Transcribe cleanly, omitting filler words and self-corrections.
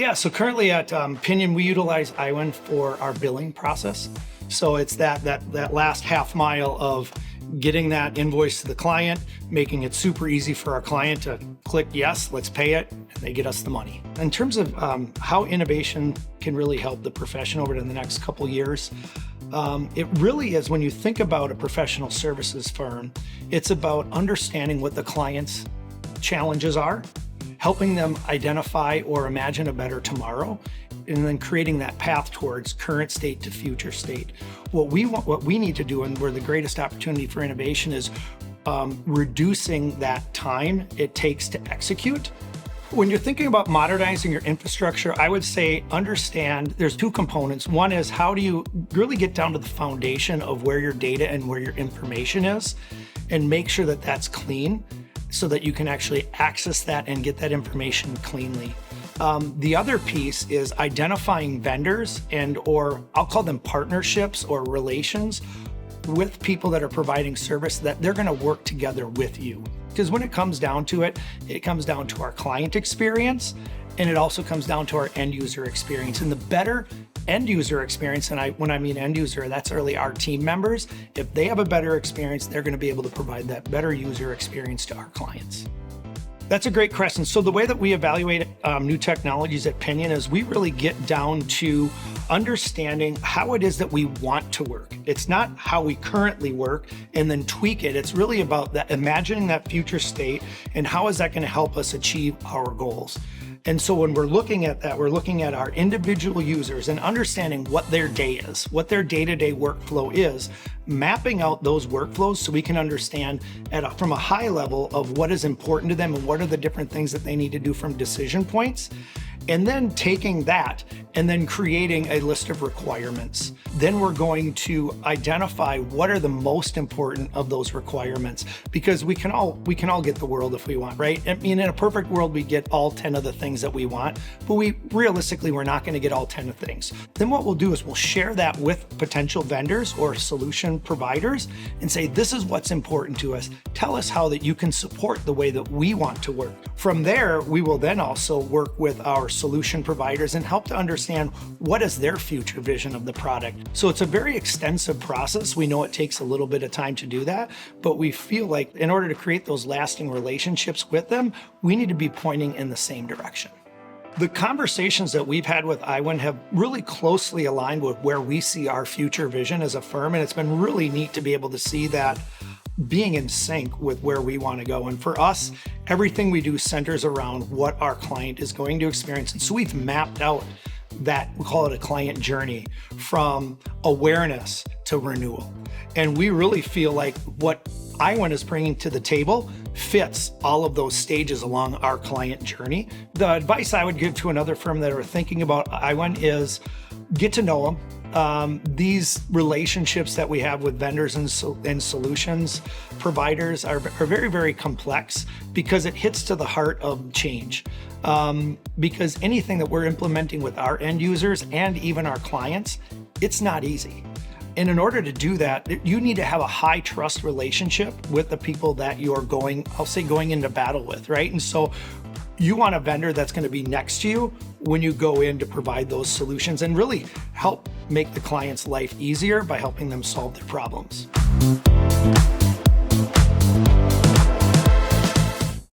Yeah, so currently at Pinion, we utilize Aiwyn for our billing process. So it's that last half mile of getting that invoice to the client, making it super easy for our client to click yes, let's pay it, and they get us the money. In terms of how innovation can really help the profession over the next couple years, it really is, when you think about a professional services firm, it's about understanding what the client's challenges are, helping them identify or imagine a better tomorrow, and then creating that path towards current state to future state. What we need to do, and where the greatest opportunity for innovation is, reducing that time it takes to execute. When you're thinking about modernizing your infrastructure, I would say understand there's two components. One is, how do you really get down to the foundation of where your data and where your information is, and make sure that that's clean, so that you can actually access that and get that information cleanly. The other piece is identifying vendors or I'll call them partnerships or relations with people that are providing service that they're gonna work together with you. Because when it comes down to it, it comes down to our client experience, and it also comes down to our end user experience. And the better end user experience, and when I mean end user, that's really our team members. If they have a better experience, they're going to be able to provide that better user experience to our clients. That's a great question. So the way that we evaluate new technologies at Pinion is we really get down to understanding how it is that we want to work. It's not how we currently work and then tweak it. It's really about that, imagining that future state, and how is that going to help us achieve our goals. And so when we're looking at that, we're looking at our individual users and understanding what their day is, what their day-to-day workflow is, mapping out those workflows so we can understand from a high level of what is important to them and what are the different things that they need to do from decision points. And then taking that and then creating a list of requirements. Then we're going to identify what are the most important of those requirements, because we can all get the world if we want, right? I mean, in a perfect world, we get all 10 of the things that we want, but realistically, we're not going to get all 10 of things. Then what we'll do is we'll share that with potential vendors or solution providers and say, this is what's important to us. Tell us how that you can support the way that we want to work. From there, we will then also work with our solution providers and help to understand what is their future vision of the product. So it's a very extensive process. We know it takes a little bit of time to do that, but we feel like in order to create those lasting relationships with them, we need to be pointing in the same direction. The conversations that we've had with Aiwyn have really closely aligned with where we see our future vision as a firm, and it's been really neat to be able to see that being in sync with where we want to go. And for us, everything we do centers around what our client is going to experience. And so we've mapped out that, we call it a client journey, from awareness to renewal. And we really feel like what Aiwyn is bringing to the table fits all of those stages along our client journey. The advice I would give to another firm that are thinking about Aiwyn is get to know them. These relationships that we have with vendors and solutions providers are very, very complex, because it hits to the heart of change. Because anything that we're implementing with our end users and even our clients, it's not easy. And in order to do that, you need to have a high trust relationship with the people that you're going into battle with, right? And so you want a vendor that's going to be next to you when you go in to provide those solutions and really help make the client's life easier by helping them solve their problems.